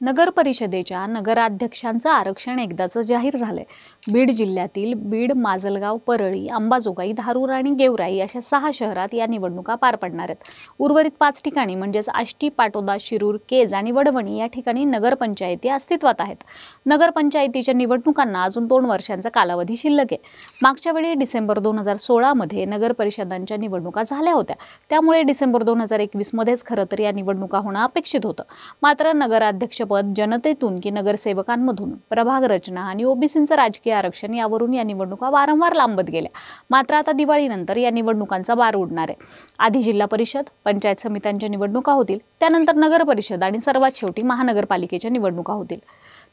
नगर परिषदेच्या नगराध्यक्षांचं आरक्षण एकदाचं जाहीर झालंय। बीड जिल्ह्यातील बीड, माजलगाव, परळी, अंबाजोगाई, धारूर आणि गेवराई अशा 6 शहरात या निवडणुका पार पडणार आहेत। उर्वरित 5 ठिकाणी म्हणजेच आष्टी, पाटोदा, शिरूर, केज आणि वडवणी या ठिकाणी नगरपंचायती अस्तित्वात आहेत। नगरपंचायतीच्या निवडणुकांना अजून 2 वर्षांचा कालावधी शिल्लक आहे। मागच्या वेळी डिसेंबर 2016 मध्ये नगर परिषदांच्या निवडणुका झाल्या होत्या, त्यामुळे डिसेंबर 2021 मध्येच खरं तर या निवडणुका होणं अपेक्षित होतं। मात्र नगराध्यक्ष पद जनतेतून की नगरसेवकांमधून, प्रभाग रचना आणि ओबीसींचं राजकीय आरक्षण यावरून या निवडणुका वारंवार लांबत गेल्या। मात्र आता दिवाळीनंतर या निवडणुकांचा बार उडणार आहे। आधी जिल्हा परिषद, पंचायत समित्यांच्या निवडणुका होतील, त्यानंतर नगर परिषद आणि सर्वात शेवटी महानगरपालिकेच्या निवडणुका होतील।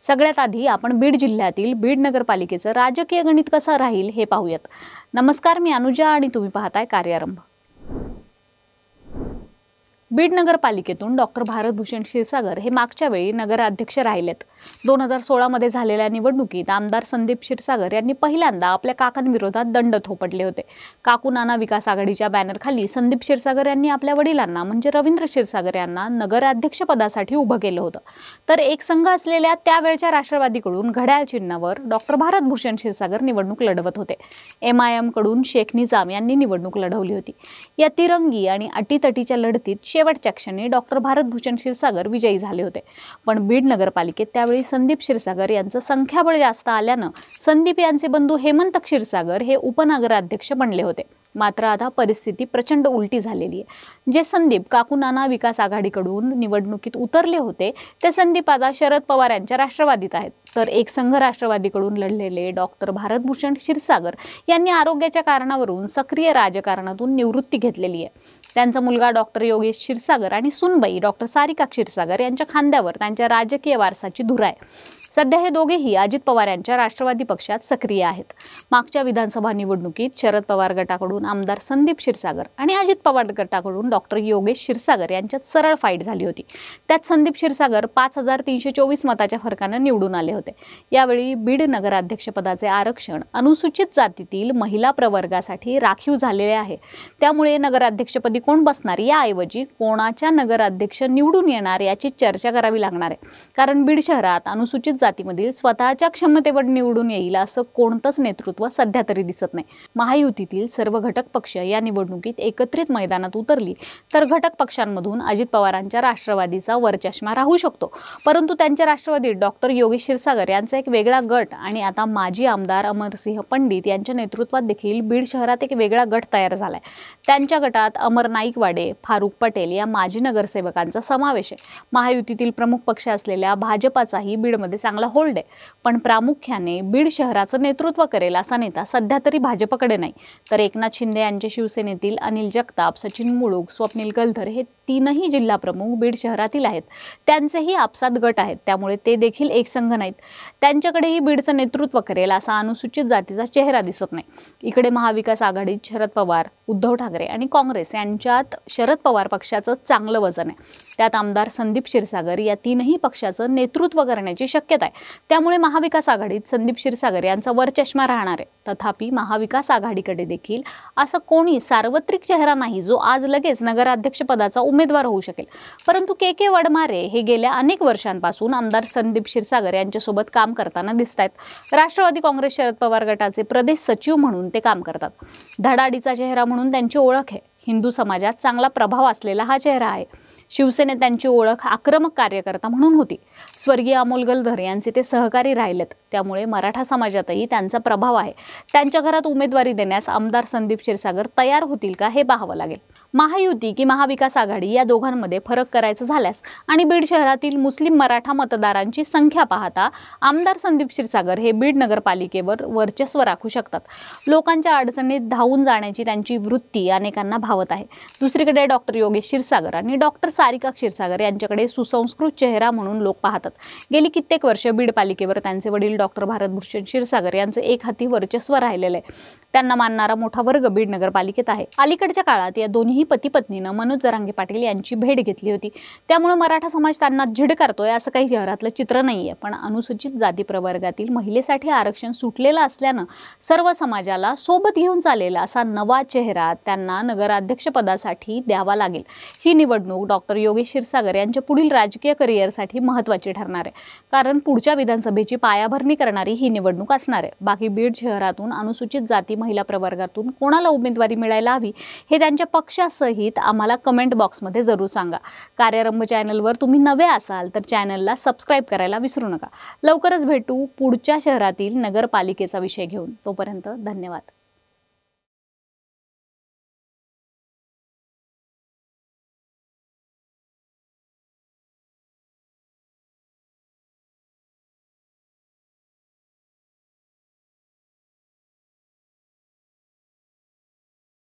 सगळ्यात आधी आपण बीड जिल्ह्यातील बीड नगरपालिकेचं राजकीय गणित कसं राहील हे पाहूयात। नमस्कार, मी अनुजा आणि तुम्ही पाहताय कार्यारंभ। बीड नगरपालिकेतून डॉक्टर भारतभूषण क्षीरसागर हे मागच्या वेळी नगराध्यक्ष राहिलेत। 2016 मध्ये झालेल्या निवडणुकीत आमदार संदीप क्षीरसागर यांनी पहिल्यांदा आपल्या काकांविरोधात दंड थोपटले होते। काकू नाना विकास आघाडीच्या बॅनरखाली संदीप क्षीरसागर यांनी आपल्या वडिलांना म्हणजे रवींद्र क्षीरसागर यांना नगराध्यक्ष पदासाठी उभं केलं होतं। तर एक संघ असलेल्या त्यावेळच्या राष्ट्रवादीकडून घड्याळ चिन्हावर डॉक्टर भारतभूषण क्षीरसागर निवडणूक लढवत होते। MIM कडून शेख निजाम यांनी निवडणूक लढवली होती। या तिरंगी आणि अटीतटीच्या लढतीत शेवटच्या क्षणी डॉक्टर भारतभूषण क्षीरसागर विजयी झाले होते। पण बीड नगरपालिकेत त्यावेळी संदीप क्षीरसागर यांचं संख्याबळ जास्त आल्यानं संदीप यांचे बंधू हेमंत क्षीरसागर हे उपनगराध्यक्ष बनले होते। मात्र आता परिस्थिती प्रचंड उलटी झालेली आहे। जे संदीप काकू नाना विकास आघाडीकडून निवडणुकीत उतरले होते ते संदीप आता शरद पवार यांच्या राष्ट्रवादीत आहेत। तर एक संघ राष्ट्रवादीकडून लढलेले डॉक्टर भारतभूषण क्षीरसागर यांनी आरोग्याच्या कारणावरून सक्रिय राजकारणातून निवृत्ती घेतलेली आहे। त्यांचा मुलगा डॉक्टर योगेश क्षीरसागर आणि सुनबाई डॉक्टर सारिका क्षीरसागर यांच्या खांद्यावर त्यांच्या राजकीय वारसाची धुरा आहे। सध्या हे दोघेही अजित पवार यांच्या राष्ट्रवादी पक्षात सक्रिय आहेत। मागच्या विधानसभा निवडणुकीत शरद पवार गटाकडून आमदार संदीप क्षीरसागर आणि अजित पवार गटाकडून डॉक्टर योगेश क्षीरसागर यांच्यात सरळ फाईट झाली होती। त्यात संदीप क्षीरसागर 5324 मताच्या फरकाने निवडून आले होते। यावेळी बीड नगराध्यक्षपदाचे आरक्षण अनुसूचित जातीतील महिला प्रवर्गासाठी राखीव झालेले आहे। त्यामुळे नगराध्यक्षपदी कोण बसणार याऐवजी कोणाच्या नगराध्यक्ष निवडून येणार याची चर्चा करावी लागणार आहे। कारण बीड शहरात अनुसूचित जातीमधील स्वतःच्या क्षमतेवर निवडून येईल असं कोणतंच नेतृत्व सध्या तरी दिसत नाही। महायुतीतील सर्व घटक पक्ष या निवडणुकीत एकत्रित मैदानात उतरली तर घटक पक्षांमधून अजित पवारांच्या राष्ट्रवादीचा वरचष्मा राहू शकतो। परंतु त्यांच्या राष्ट्रवादीत डॉक्टर योगेश क्षीरसागर यांचा एक वेगळा गट आणि आता माजी आमदार अमरसिंह पंडित यांच्या नेतृत्वात देखील बीड शहरात एक वेगळा गट तयार झालाय। त्यांच्या गटात अमर नाईकवाडे, फारुख पटेल या माजी नगरसेवकांचा समावेश आहे। महायुतीतील प्रमुख पक्ष असलेल्या भाजपाचाही बीडमध्ये चांगला होल्ड आहे। पण प्रामुख्याने बीड शहराचं नेतृत्व करेल असा नेता सध्या तरी भाजपकडे नाही। तर एकनाथ शिंदे यांचे शिवसेनेतील अनिल जगताप, सचिन मुळूक, स्वप्नील गलधर हे 3ही जिल्हा प्रमुख बीड शहरातील आहेत। त्यांचेही आपसात गट आहेत, त्यामुळे ते देखील एक संघ नाहीत। त्यांच्याकडेही बीडचं नेतृत्व करेल असा अनुसूचित जातीचा चेहरा दिसत नाही। इकडे महाविकास आघाडीत शरद पवार, उद्धव ठाकरे आणि काँग्रेस यांच्यात शरद पवार पक्षाचं चांगलं वजन आहे। त्यात आमदार संदीप क्षीरसागर या 3ही पक्षाचं नेतृत्व करण्याची शक्यता आहे। त्यामुळे महाविकास आघाडीत संदीप क्षीरसागर यांचा वरचष्मा राहणार आहे। तथापि महाविकास आघाडीकडे देखील असं कोणी सार्वत्रिक चेहरा नाही जो आज लगेच नगराध्यक्ष पदाचा उमेदवार होऊ शकेल। परंतु के वडमारे हे गेल्या अनेक वर्षांपासून आमदार संदीप क्षीरसागर यांच्यासोबत काम करताना दिसतायत। राष्ट्रवादी काँग्रेस शरद पवार गटाचे प्रदेश सचिव म्हणून ते काम करतात। धडाडीचा चेहरा म्हणून त्यांची ओळख आहे। हिंदू समाजात चांगला प्रभाव असलेला हा चेहरा आहे। शिवसेनेत त्यांची ओळख आक्रमक कार्यकर्ता म्हणून होती। स्वर्गीय अमोल गलधर यांचे ते सहकारी राहिलेत, त्यामुळे मराठा समाजातही त्यांचा प्रभाव आहे। त्यांच्या घरात उमेदवारी देण्यास आमदार संदीप क्षीरसागर तयार होतील का हे पाहावं लागेल। महायुती की महाविकास आघाडी या दोघांमध्ये फरक करायचं झाल्यास आणि बीड शहरातील मुस्लिम मराठा मतदारांची संख्या पाहता आमदार संदीप क्षीरसागर हे बीड नगरपालिकेवर वर्चस्व राखू शकतात। लोकांच्या अडचणीत धावून जाण्याची त्यांची वृत्ती अनेकांना भावत आहे। दुसरीकडे डॉक्टर योगेश क्षीरसागर आणि डॉक्टर सारिका क्षीरसागर यांच्याकडे सुसंस्कृत चेहरा म्हणून लोक पाहतात। गेली कित्येक वर्ष बीड पालिकेवर त्यांचे वडील डॉक्टर भारतभूषण क्षीरसागर यांचे एक हाती वर्चस्व राहिलेले आहे। त्यांना मानणारा मोठा वर्ग बीड नगरपालिकेत आहे। अलीकडच्या काळात या दोन्ही पती पत्नीनं मनोज जरांगे पाटील यांची भेट घेतली होती, त्यामुळे मराठा समाज त्यांना झिडकारतोय असं काही शहरातलं चित्र नाहीये। पण अनुसूचित जाती प्रवर्गातील महिलेसाठी आरक्षण सुटलेलं असल्यानं सर्व समाजाला सोबत घेऊन चालेल असा नवा चेहरा त्यांना नगराध्यक्षपदासाठी द्यावा लागेल। ही निवडणूक डॉक्टर योगेश क्षीरसागर यांच्या पुढील राजकीय करिअरसाठी महत्त्वाची ठरणार आहे, कारण पुढच्या विधानसभेची पायाभरणी करणारी ही निवडणूक असणार आहे। बाकी बीड शहरातून अनुसूचित जाती महिला प्रवर्गातून कोणाला उमेदवारी मिळायला हवी हे त्यांच्या पक्षासहित आम्हाला कमेंट बॉक्समध्ये जरूर सांगा। कार्यारंभ चॅनलवर तुम्ही नवे असाल तर चॅनलला सबस्क्राईब करायला विसरू नका। लवकरच भेटू पुढच्या शहरातील नगरपालिकेचा विषय घेऊन। तोपर्यंत धन्यवाद।